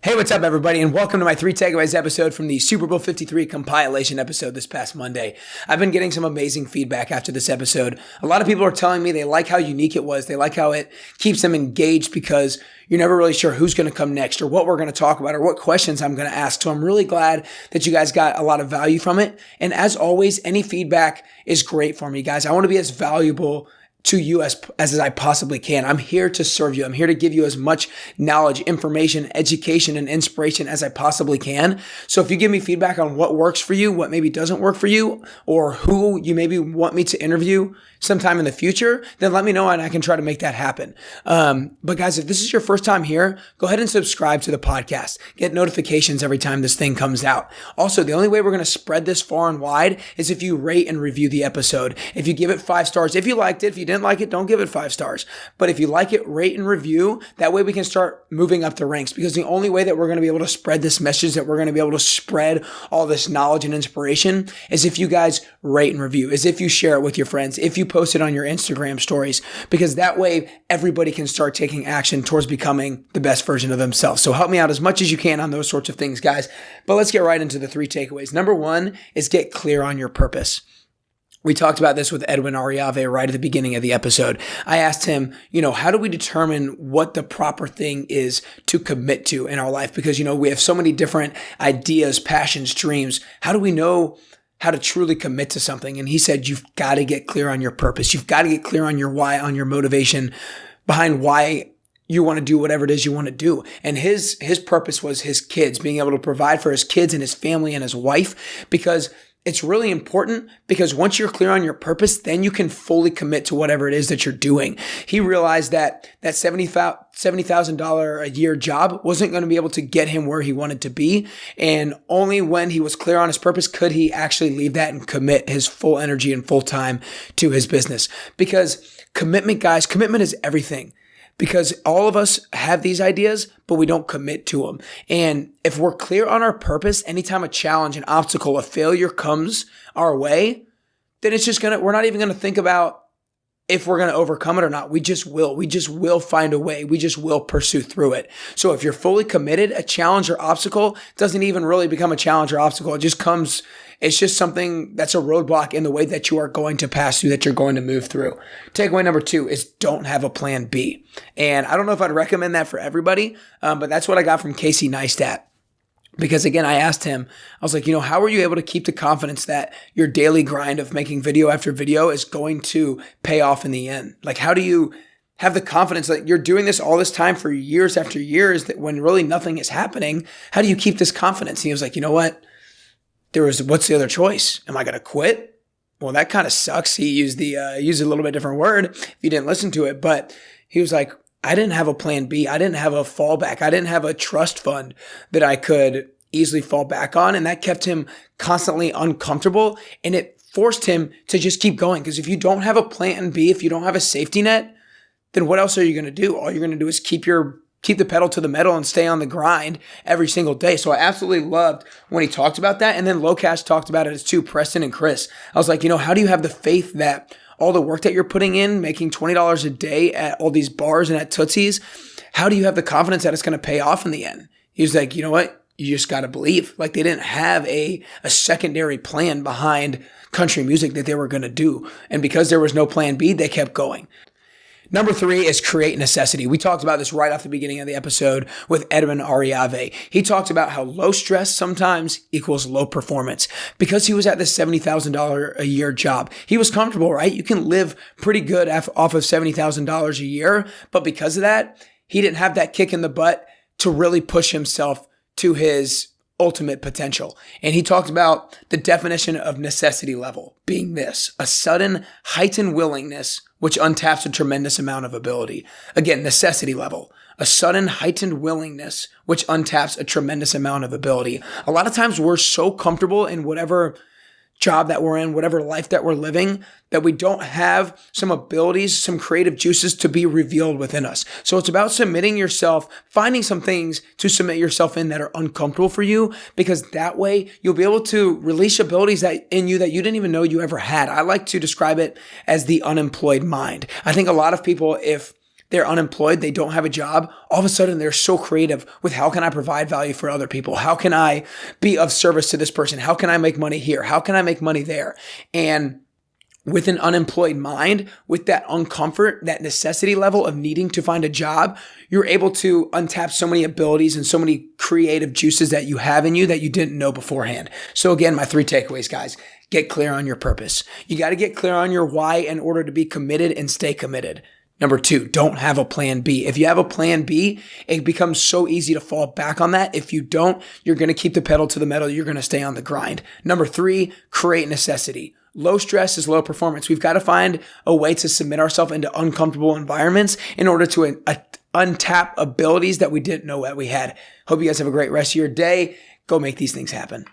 Hey, what's up, everybody, and welcome to my 3 takeaways episode from the Super Bowl 53 compilation episode this past Monday. I've been getting some amazing feedback after this episode. A lot of people are telling me they like how unique it was. They like how it keeps them engaged because you're never really sure who's going to come next or what we're going to talk about or what questions I'm going to ask. So I'm really glad that you guys got a lot of value from it. And as always, any feedback is great for me, guys. I want to be as valuable to you as I possibly can. I'm here to serve you. I'm here to give you as much knowledge, information, education, and inspiration as I possibly can. So if you give me feedback on what works for you, what maybe doesn't work for you, or who you maybe want me to interview sometime in the future, then let me know and I can try to make that happen. But guys, if this is your first time here, go ahead and subscribe to the podcast. Get notifications every time this thing comes out. Also, the only way we're going to spread this far and wide is if you rate and review the episode. If you give it 5 stars, if you liked it, if you didn't like it, don't give it 5 stars. But if you like it, rate and review. That way we can start moving up the ranks, because the only way that we're going to be able to spread this message, that we're going to be able to spread all this knowledge and inspiration, is if you guys rate and review, is if you share it with your friends, if you post it on your Instagram stories, because that way everybody can start taking action towards becoming the best version of themselves. So help me out as much as you can on those sorts of things, guys. But let's get right into the 3 takeaways. Number 1 is get clear on your purpose. We talked about this with Edwin Ariave right at the beginning of the episode. I asked him, how do we determine what the proper thing is to commit to in our life? Because, we have so many different ideas, passions, dreams. How do we know how to truly commit to something? And he said, you've got to get clear on your purpose. You've got to get clear on your why, on your motivation behind why you want to do whatever it is you want to do. And his purpose was his kids, being able to provide for his kids and his family and his wife, because it's really important, because once you're clear on your purpose, then you can fully commit to whatever it is that you're doing. He realized that $70,000 a year job wasn't going to be able to get him where he wanted to be. And only when he was clear on his purpose could he actually leave that and commit his full energy and full time to his business. Because commitment, guys, commitment is everything. Because all of us have these ideas, but we don't commit to them. And if we're clear on our purpose, anytime a challenge, an obstacle, a failure comes our way, then it's just we're not even going to think about if we're going to overcome it or not. We just will. We just will find a way. We just will pursue through it. So if you're fully committed, a challenge or obstacle doesn't even really become a challenge or obstacle. It's just something that's a roadblock in the way that you are going to pass through, that you're going to move through. Takeaway number 2 is don't have a plan B. And I don't know if I'd recommend that for everybody, but that's what I got from Casey Neistat. Because again, I asked him, I was like, how are you able to keep the confidence that your daily grind of making video after video is going to pay off in the end? Like, how do you have the confidence that you're doing this all this time for years after years, that when really nothing is happening, how do you keep this confidence? And he was like, you know what? What's the other choice? Am I going to quit? Well, that kind of sucks. He used a little bit different word if you didn't listen to it, but he was like, I didn't have a plan B. I didn't have a fallback. I didn't have a trust fund that I could easily fall back on. And that kept him constantly uncomfortable. And it forced him to just keep going. Because if you don't have a plan B, if you don't have a safety net, then what else are you going to do? All you're going to do is keep the pedal to the metal and stay on the grind every single day. So I absolutely loved when he talked about that. And then Locash talked about it as too, Preston and Chris. I was like, how do you have the faith that all the work that you're putting in, making $20 a day at all these bars and at Tootsie's, how do you have the confidence that it's going to pay off in the end? He was like, you know what? You just got to believe. Like, they didn't have a secondary plan behind country music that they were going to do. And because there was no plan B, they kept going. Number 3 is create necessity. We talked about this right off the beginning of the episode with Edwin Ariave. He talked about how low stress sometimes equals low performance. Because he was at this $70,000 a year job, he was comfortable, right? You can live pretty good off of $70,000 a year. But because of that, he didn't have that kick in the butt to really push himself to his ultimate potential. And he talked about the definition of necessity level being this: a sudden heightened willingness which untaps a tremendous amount of ability. Again, necessity level, a sudden heightened willingness which untaps a tremendous amount of ability. A lot of times we're so comfortable in whatever job that we're in, whatever life that we're living, that we don't have some abilities, some creative juices to be revealed within us. So it's about submitting yourself, finding some things to submit yourself in that are uncomfortable for you, because that way you'll be able to release abilities that in you that you didn't even know you ever had. I like to describe it as the unemployed mind. I think a lot of people, if they're unemployed, they don't have a job, all of a sudden they're so creative with how can I provide value for other people? How can I be of service to this person? How can I make money here? How can I make money there? And with an unemployed mind, with that uncomfort, that necessity level of needing to find a job, you're able to untap so many abilities and so many creative juices that you have in you that you didn't know beforehand. So again, my 3 takeaways, guys. Get clear on your purpose. You got to get clear on your why in order to be committed and stay committed. Number 2, don't have a plan B. If you have a plan B, it becomes so easy to fall back on that. If you don't, you're going to keep the pedal to the metal. You're going to stay on the grind. Number 3, create necessity. Low stress is low performance. We've got to find a way to submit ourselves into uncomfortable environments in order to untap abilities that we didn't know that we had. Hope you guys have a great rest of your day. Go make these things happen.